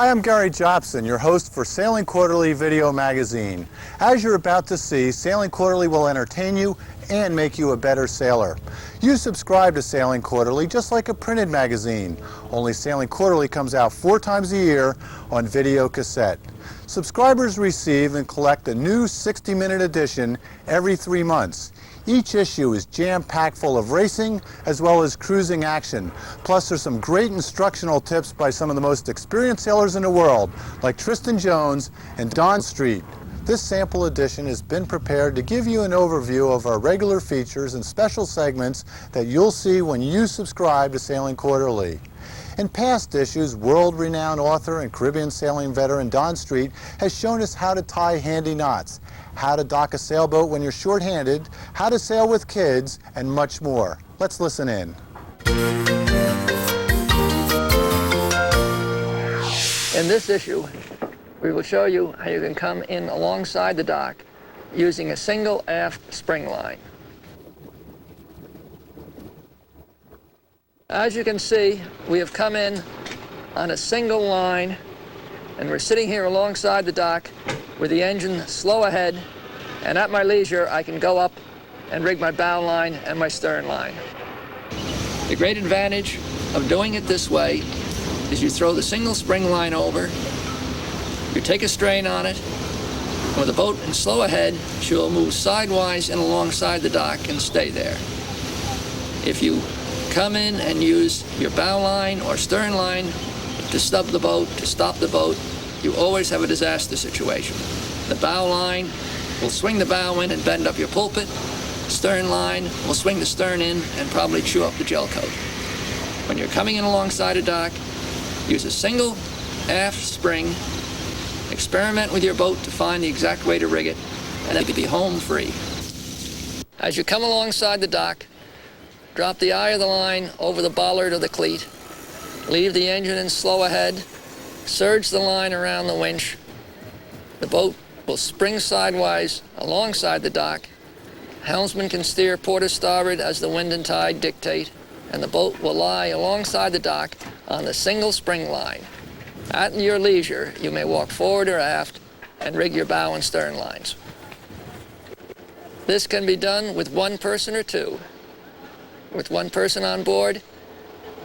Hi, I'm Gary Jobson, your host for Sailing Quarterly Video Magazine. As you're about to see, Sailing Quarterly will entertain you and make you a better sailor. You subscribe to Sailing Quarterly just like a printed magazine, only Sailing Quarterly comes out 4 times a year on video cassette. Subscribers receive and collect a new 60-minute edition every 3 months. Each issue is jam-packed full of racing as well as cruising action. Plus there's some great instructional tips by some of the most experienced sailors in the world, like Tristan Jones and Don Street. This sample edition has been prepared to give you an overview of our regular features and special segments that you'll see when you subscribe to Sailing Quarterly. In past issues, world-renowned author and Caribbean sailing veteran Don Street has shown us how to tie handy knots, how to dock a sailboat when you're short-handed, how to sail with kids, and much more. Let's listen in. In this issue, we will show you how you can come in alongside the dock using a single aft spring line. As you can see, we have come in on a single line, and we're sitting here alongside the dock with the engine slow ahead, and at my leisure I can go up and rig my bow line and my stern line. The great advantage of doing it this way is you throw the single spring line over, you take a strain on it, and with the boat in slow ahead, she will move sidewise and alongside the dock and stay there. If you come in and use your bow line or stern line to stub the boat, to stop the boat, you always have a disaster situation. The bow line will swing the bow in and bend up your pulpit. Stern line will swing the stern in and probably chew up the gel coat. When you're coming in alongside a dock, use a single aft spring, experiment with your boat to find the exact way to rig it, and then you'll be home free. As you come alongside the dock, drop the eye of the line over the bollard of the cleat, leave the engine in slow ahead, surge the line around the winch. The boat will spring sidewise alongside the dock. Helmsman can steer port or starboard as the wind and tide dictate, and the boat will lie alongside the dock on the single spring line. At your leisure, you may walk forward or aft and rig your bow and stern lines. This can be done with one person or two. With one person on board,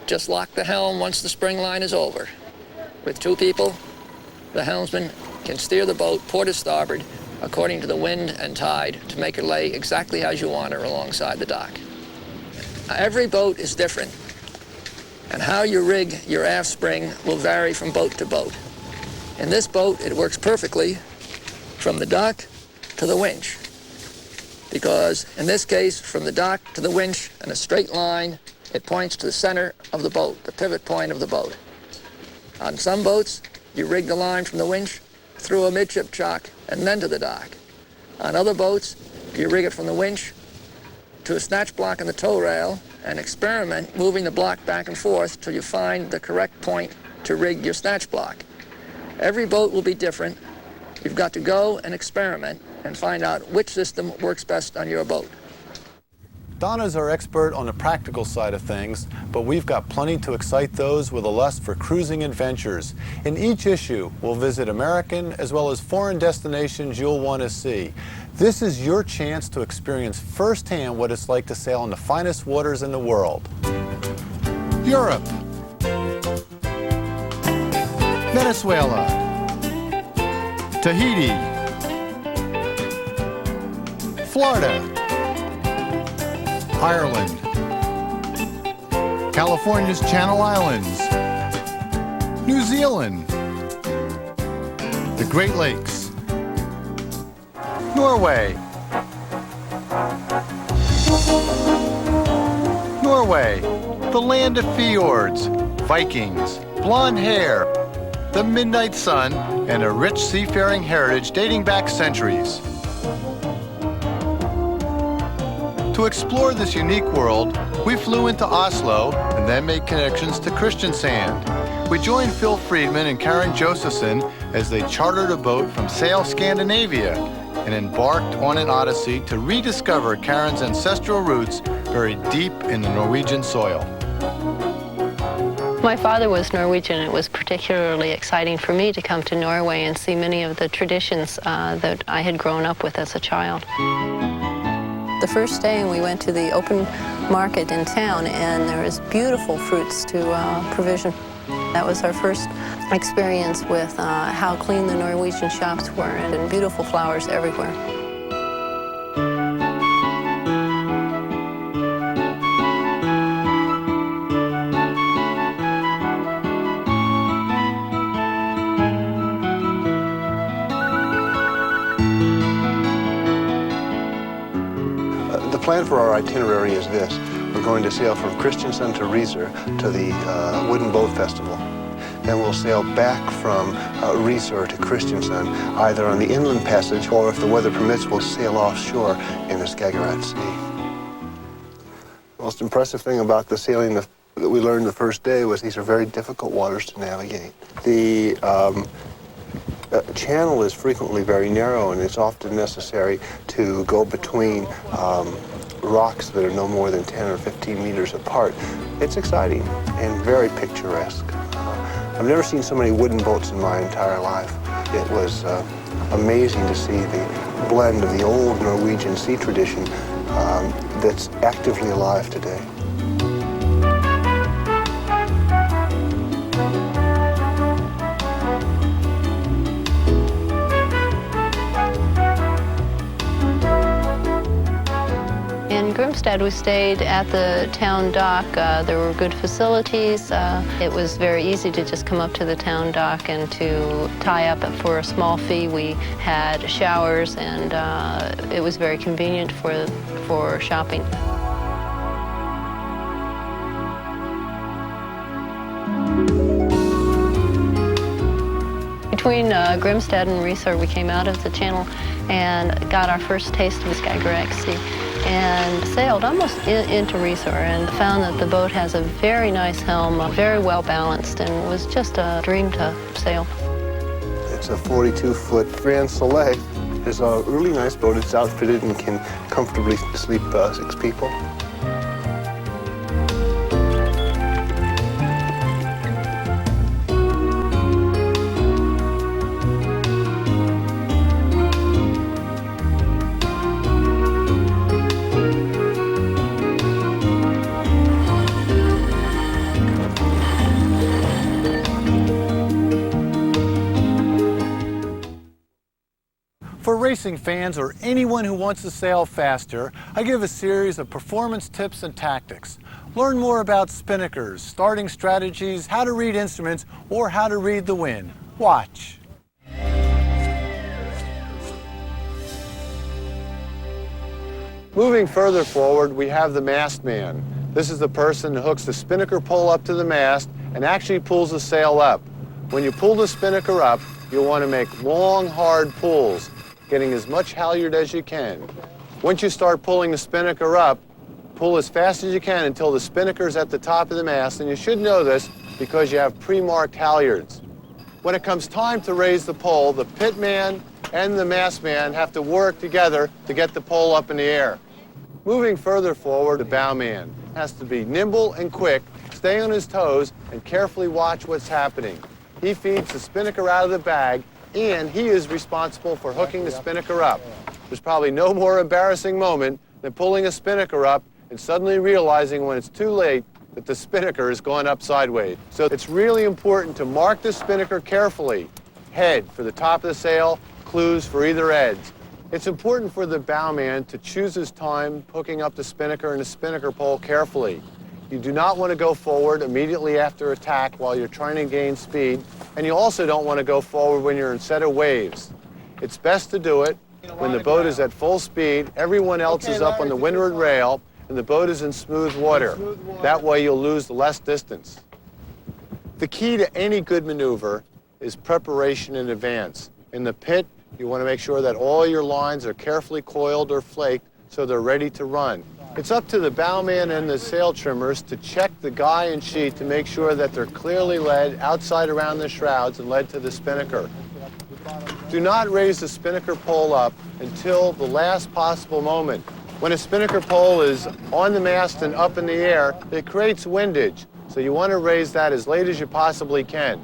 just lock the helm once the spring line is over. With 2 people, the helmsman can steer the boat port or starboard according to the wind and tide to make her lay exactly as you want her alongside the dock. Every boat is different, and how you rig your aft spring will vary from boat to boat. In this boat, it works perfectly from the dock to the winch, because in this case, from the dock to the winch in a straight line, it points to the center of the boat, the pivot point of the boat. On some boats, you rig the line from the winch through a midship chock and then to the dock. On other boats, you rig it from the winch to a snatch block in the tow rail and experiment moving the block back and forth till you find the correct point to rig your snatch block. Every boat will be different. You've got to go and experiment and find out which system works best on your boat. Donna's our expert on the practical side of things, but we've got plenty to excite those with a lust for cruising adventures. In each issue, we'll visit American as well as foreign destinations you'll want to see. This is your chance to experience firsthand what it's like to sail in the finest waters in the world. Europe, Venezuela, Tahiti, Florida, Ireland, California's Channel Islands, New Zealand, the Great Lakes, Norway, the land of fjords, Vikings, blonde hair, the midnight sun, and a rich seafaring heritage dating back centuries. To explore this unique world, we flew into Oslo and then made connections to Kristiansand. We joined Phil Friedman and Karen Josephson as they chartered a boat from Sail Scandinavia and embarked on an odyssey to rediscover Karen's ancestral roots buried deep in the Norwegian soil. My father was Norwegian. It was particularly exciting for me to come to Norway and see many of the traditions that I had grown up with as a child. The first day we went to the open market in town, and there was beautiful fruits to provision. That was our first experience with how clean the Norwegian shops were, and beautiful flowers everywhere. The plan for our itinerary is this. We're going to sail from Kristiansand to Risør to the Wooden Boat Festival. Then we'll sail back from Risør to Kristiansand, either on the inland passage, or if the weather permits, we'll sail offshore in the Skagerrak Sea. The most impressive thing about the sailing that we learned the first day was these are very difficult waters to navigate. The channel is frequently very narrow, and it's often necessary to go between rocks that are no more than 10 or 15 meters apart. It's exciting and very picturesque. I've never seen so many wooden boats in my entire life. It was amazing to see the blend of the old Norwegian sea tradition that's actively alive today. In Grimstad, we stayed at the town dock. There were good facilities. It was very easy to just come up to the town dock and to tie up for a small fee. We had showers, and it was very convenient for shopping. Between Grimstad and Risør, we came out of the channel and got our first taste of the Skagerrak Sea, and sailed almost into Risør, and found that the boat has a very nice helm, very well balanced, and it was just a dream to sail. It's a 42-foot Grand Soleil. It's a really nice boat. It's outfitted and can comfortably sleep 6 people. For racing fans or anyone who wants to sail faster, I give a series of performance tips and tactics. Learn more about spinnakers, starting strategies, how to read instruments, or how to read the wind. Watch. Moving further forward, we have the mast man. This is the person who hooks the spinnaker pole up to the mast and actually pulls the sail up. When you pull the spinnaker up, you'll want to make long, hard pulls, getting as much halyard as you can. Once you start pulling the spinnaker up, pull as fast as you can until the spinnaker's at the top of the mast, and you should know this because you have pre-marked halyards. When it comes time to raise the pole, the pitman and the mast man have to work together to get the pole up in the air. Moving further forward, the bowman has to be nimble and quick, stay on his toes, and carefully watch what's happening. He feeds the spinnaker out of the bag, and he is responsible for hooking the spinnaker up. There's probably no more embarrassing moment than pulling a spinnaker up and suddenly realizing when it's too late that the spinnaker is going up sideways. So it's really important to mark the spinnaker carefully. Head for the top of the sail, clues for either edge. It's important for the bowman to choose his time hooking up the spinnaker and the spinnaker pole carefully. You do not want to go forward immediately after attack while you're trying to gain speed, and you also don't want to go forward when you're in set of waves. It's best to do it when the boat is at full speed, everyone else is up on the windward rail, and the boat is in smooth water. That way you'll lose less distance. The key to any good maneuver is preparation in advance. In the pit, you want to make sure that all your lines are carefully coiled or flaked so they're ready to run. It's up to the bowman and the sail trimmers to check the guy and sheet to make sure that they're clearly led outside around the shrouds and led to the spinnaker. Do not raise the spinnaker pole up until the last possible moment. When a spinnaker pole is on the mast and up in the air, it creates windage. so you want to raise that as late as you possibly can.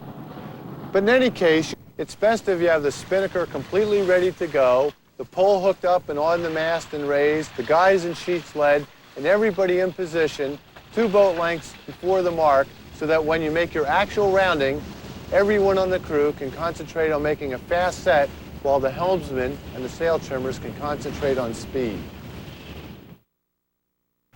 But in any case, it's best if you have the spinnaker completely ready to go, the pole hooked up and on the mast and raised, the guys in sheets led, and everybody in position 2 boat lengths before the mark, so that when you make your actual rounding, everyone on the crew can concentrate on making a fast set, while the helmsman and the sail trimmers can concentrate on speed.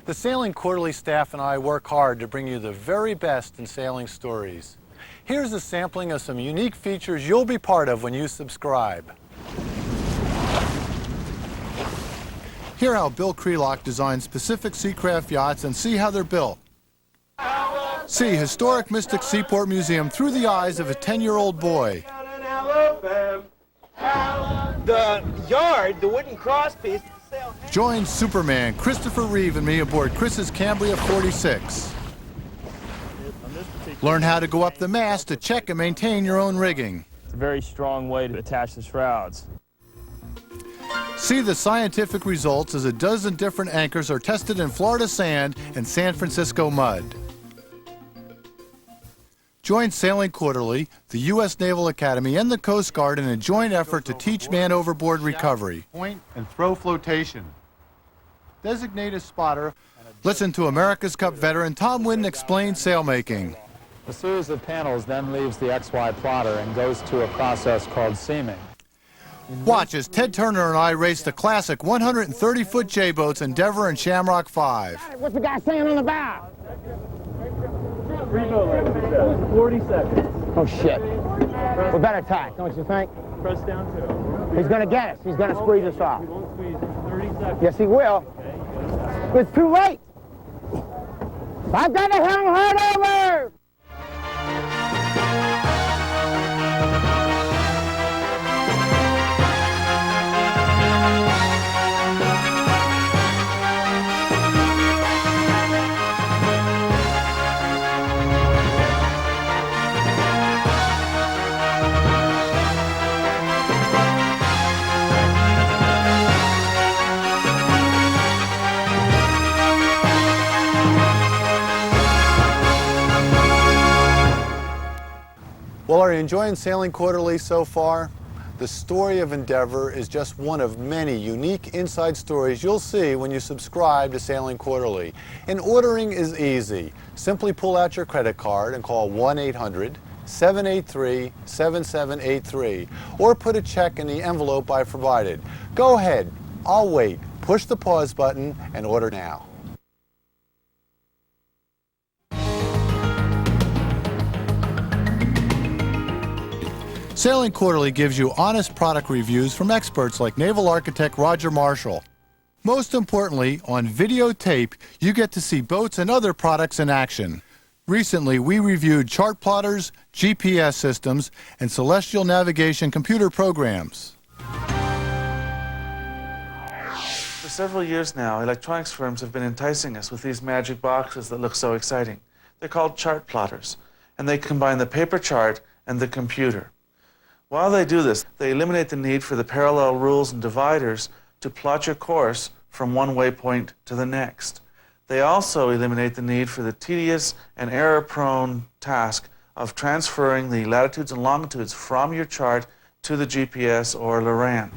The Sailing Quarterly staff and I work hard to bring you the very best in sailing stories. Here's a sampling of some unique features you'll be part of when you subscribe. Hear how Bill Krelock designed specific seacraft yachts and see how they're built. See historic Mystic Seaport Museum through the eyes of a 10-year-old boy. The yard, the wooden crosspiece. Join Superman, Christopher Reeve, and me aboard Chris's Cambria 46. Learn how to go up the mast to check and maintain your own rigging. It's a very strong way to attach the shrouds. See the scientific results as a dozen different anchors are tested in Florida sand and San Francisco mud. Join Sailing Quarterly, the U.S. Naval Academy, and the Coast Guard in a joint effort to teach man-overboard recovery. Point and throw flotation. Designated spotter. Listen to America's Cup veteran Tom Whidden explain sailmaking. A series of panels then leaves the XY plotter and goes to a process called seaming. Watch as Ted Turner and I race the classic 130-foot J-boats Endeavor and Shamrock 5. What's the guy saying on the bow? 40 seconds. Oh, shit. We better tack, don't you think? Press down 2. He's going to get us. He's going to squeeze us off. He won't squeeze in 30 seconds. Yes, he will. Okay. It's too late. I've got the helm hard over. Well, are you enjoying Sailing Quarterly so far? The story of Endeavor is just one of many unique inside stories you'll see when you subscribe to Sailing Quarterly. And ordering is easy. Simply pull out your credit card and call 1-800-783-7783 or put a check in the envelope I provided. Go ahead, I'll wait. Push the pause button and order now. Sailing Quarterly gives you honest product reviews from experts like naval architect Roger Marshall. Most importantly, on videotape, you get to see boats and other products in action. Recently, we reviewed chart plotters, GPS systems, and celestial navigation computer programs. For several years now, electronics firms have been enticing us with these magic boxes that look so exciting. They're called chart plotters, and they combine the paper chart and the computer. While they do this, they eliminate the need for the parallel rules and dividers to plot your course from one waypoint to the next. They also eliminate the need for the tedious and error-prone task of transferring the latitudes and longitudes from your chart to the GPS or Loran.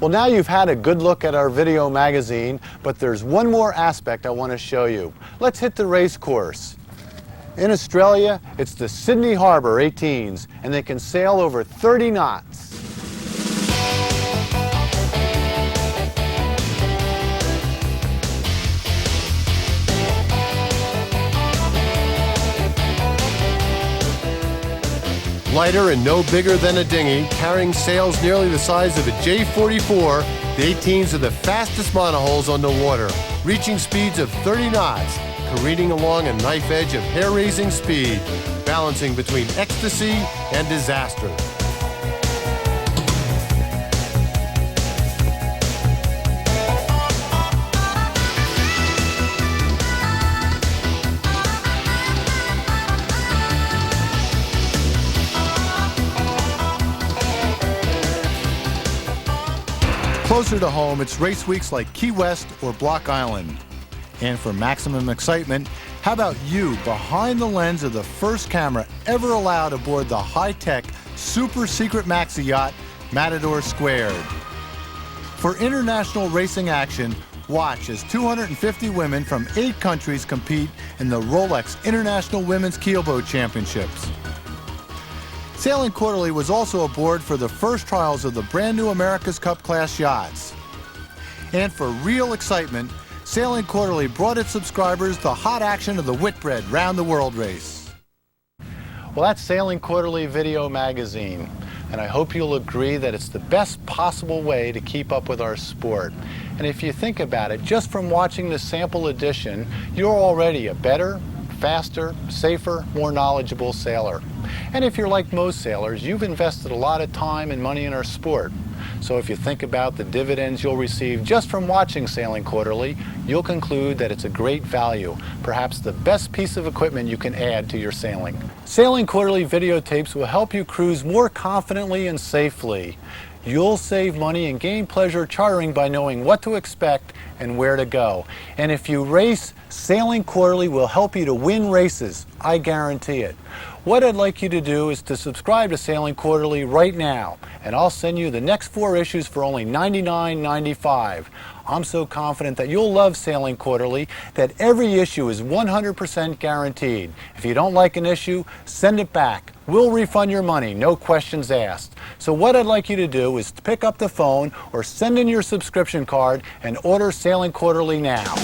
Well, now you've had a good look at our video magazine, but there's one more aspect I want to show you. Let's hit the race course. In Australia, it's the Sydney Harbour 18s, and they can sail over 30 knots. Lighter and no bigger than a dinghy, carrying sails nearly the size of a J44, the 18s are the fastest monohulls on the water, reaching speeds of 30 knots, careening along a knife edge of hair-raising speed, balancing between ecstasy and disaster. Closer to home, it's race weeks like Key West or Block Island. And for maximum excitement, how about you behind the lens of the first camera ever allowed aboard the high-tech, super secret maxi yacht, Matador Squared? For international racing action, watch as 250 women from 8 countries compete in the Rolex International Women's Keelboat Championships. Sailing Quarterly was also aboard for the first trials of the brand new America's Cup class yachts. And for real excitement, Sailing Quarterly brought its subscribers the hot action of the Whitbread Round the World race. Well, that's Sailing Quarterly Video Magazine, and I hope you'll agree that it's the best possible way to keep up with our sport. And if you think about it, just from watching the sample edition, you're already a better, faster, safer, more knowledgeable sailor. And if you're like most sailors, you've invested a lot of time and money in our sport. So if you think about the dividends you'll receive just from watching Sailing Quarterly, you'll conclude that it's a great value, perhaps the best piece of equipment you can add to your sailing. Sailing Quarterly videotapes will help you cruise more confidently and safely. You'll save money and gain pleasure chartering by knowing what to expect and where to go. And if you race, Sailing Quarterly will help you to win races. I guarantee it. What I'd like you to do is to subscribe to Sailing Quarterly right now, and I'll send you the next 4 issues for only $99.95. I'm so confident that you'll love Sailing Quarterly that every issue is 100% guaranteed. If you don't like an issue, send it back. We'll refund your money, no questions asked. So what I'd like you to do is pick up the phone or send in your subscription card and order Sailing Quarterly now.